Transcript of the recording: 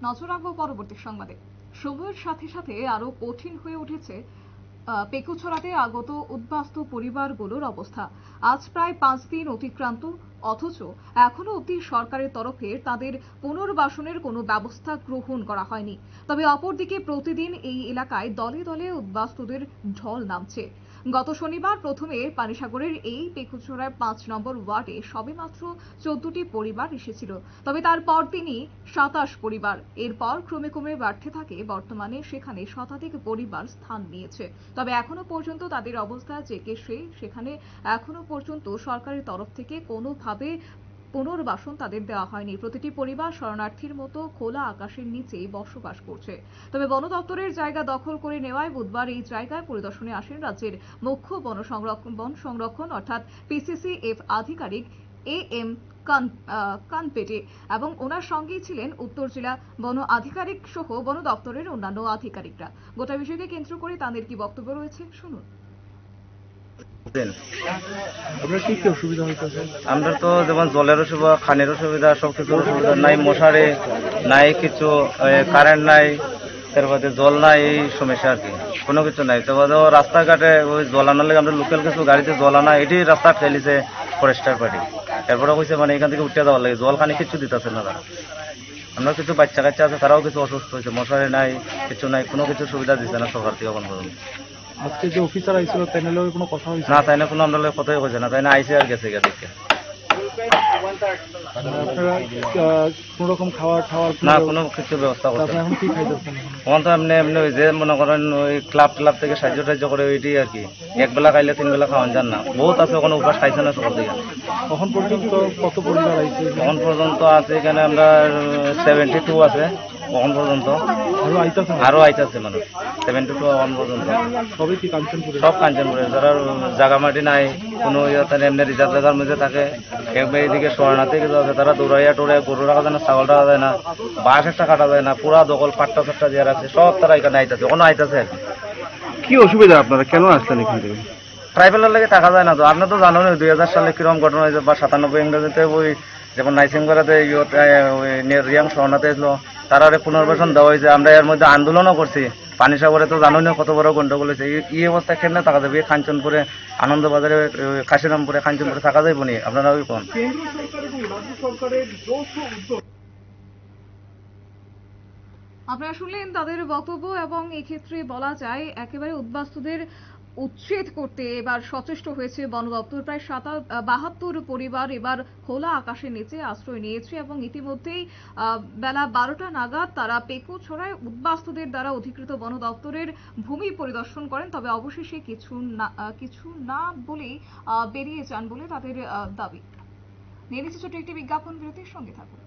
নজর রাখবো পরবর্তী সংবাদে। সময়ের সাথে সাথে আরো কঠিন হয়ে উঠেছে পেকুছড়াতে আগত উদ্বাস্তু পরিবারগুলোর অবস্থা। আজ প্রায় 5 দিন অতিক্রান্ত, অথচ এখনো অবধি সরকারের তরফে তাদের পুনর্বাসনের কোনো ব্যবস্থা গ্রহণ করা হয়নি। তবে অপরদিকে প্রতিদিন এই এলাকায় দলে দলে উদ্বাস্তুদের ঢল নামছে। গত শনিবার প্রথমে পানিসাগরের এই পেকুছড়ার 5 নম্বর ওয়ার্ডে সবেমাত্র 14টি পরিবার এসেছিল, তবে তার পরদিনই 27 পরিবার। এরপর ক্রমে ক্রমে বাড়তে থাকে, বর্তমানে সেখানে শতাধিক পরিবার স্থান নিয়েছে। তবে এখনো পর্যন্ত তাদের অবস্থা যে কে সেখানে এখনো পর্যন্ত সরকারের তরফ থেকে কোনোভাবে পুনর্বাসন তাদের দেওয়া হয়নি। প্রতিটি পরিবার শরণার্থীর মতো খোলা আকাশের নিচে বসবাস করছে। তবে বন দপ্তরের জায়গা দখল করে নেওয়ায় বুধবার এই জায়গায় পরিদর্শনে আসেন রাজ্যের মুখ্য বন সংরক্ষণ অর্থাৎ পিসিসিএফ আধিকারিক AM কানপেটে এবং ওনার সঙ্গেই ছিলেন উত্তর জেলা বন আধিকারিক সহ বন দপ্তরের অন্যান্য আধিকারিকরা। গোটা বিষয়কে কেন্দ্র করে তাদের কি বক্তব্য রয়েছে শুনুন। আমরা তো যেমন জলের সুবিধা, খানের সুবিধা, সবকিছুর সুবিধা নাই, মশারি নাই, কিছু কারেন্ট নাই, তারপরে জল নাই, এই সমস্যা আর কি কোনো কিছু নাই। তারপরে রাস্তাঘাটে ওই জল আনার লাগে আমরা লোকাল কিছু গাড়িতে জল আনা, এটি রাস্তা ফেলিছে ফরেস্টার পার্টি। এরপরে কইছে মানে এখান থেকে উঠে যাওয়ার লাগে, জল খানি কিছু দিতেছে না তারা। আমরা কিছু বাচ্চা কাচ্চা আছে, তারাও কিছু অসুস্থ হয়েছে, মশারি নাই, কিছু নাই, কোনো কিছু সুবিধা দিচ্ছে না সরকার থেকে এখন পর্যন্ত। আজকে যে অফিসার আইছিল তাই নাহলে কোনো কথা হয়েছে না, তাই না কোনো আমরা কথাই হয়েছে না, তাই না আইসে আর গেছে দেখে। আপনারা কোন রকম খাওয়ার না, কোনো কিছু ব্যবস্থা করছে এখন কি খাইতেছেন? তখন তো এমনি এমনি ওই যে মনে করেন ওই ক্লাব থেকে সাহায্য টাহ্য করে ওইটি আর কি, একবেলা খাইলে 3 বেলা খাওয়ান যান না, বহুত আছে ওখানে উপাস খাইছে না সকাল থেকে। এখন পর্যন্ত কত পরিবার আইছে? এখন পর্যন্ত আছে এখানে আমরা 72 আছে এখন পর্যন্ত, আরো আইতাছে মানুষ 72 এখন পর্যন্ত। সবই কি কাঞ্চনপুরে? সব কাঞ্চনপুরে, যারা জায়গা মাটি নাই, কোনো এমনি রিজার্ভ জায়গার মধ্যে থাকে, একবার এদিকে শরণার্থী কিছু আছে, তারা দৌড়াইয়া টোড়াইয়া গরু রাখা যায় না, ছাগল রাখা যায় না, বাঁশ একটা কাটা যায় না, পুরা দখল পাট্টা চাট্টা দিয়ে রাখছে, সব তারা এখানে আইতাছে, ওখানে আইতাছে আর কি। কি অসুবিধা আপনারা কেন আসলেন এখান থেকে? ট্রাইবেলের লাগে টাকা যায় না তো, আপনি তো জানেন 2000 সালে কিরকম ঘটনা হয়েছে, বা 97 ইংরেজিতে ওই যেমন নাইসিংগড়াতে রিয়াং শরণার্থী ছিল, তারা পুনর্বাসন দেওয়া হয়েছে। আমরা এর মধ্যে আন্দোলনও করছি, পানিসাগরে তো জানোই না কত বড় গন্ডগোল হয়েছে। এই অবস্থা কেন থাকা যাবে? কাঞ্চনপুরে, আনন্দবাজারে, কাশিরামপুরে, কাঞ্চনপুরে থাকা যাইব নি? আপনারা ওই কোন আপনারা শুনলেন তাদের বক্তব্য, এবং এক্ষেত্রে বলা যায় একেবারে উদ্বাস্তুদের উচ্ছেদ করতে এবার সচেষ্ট হয়েছে বন দপ্তর। প্রায় 72 পরিবার এবার খোলা আকাশের নিচে আশ্রয় নিয়েছে এবং ইতিমধ্যেই বেলা 12টা নাগাদ তারা পেকুছড়ায় উদ্বাস্তুদের দ্বারা অধিকৃত বন দপ্তরের ভূমি পরিদর্শন করেন। তবে অবশেষে কিছু না বলেই বেরিয়ে যান বলে তাদের দাবি। নিয়ে নিচ্ছে ছোট একটি বিজ্ঞাপন বিরতির সঙ্গে থাকুন।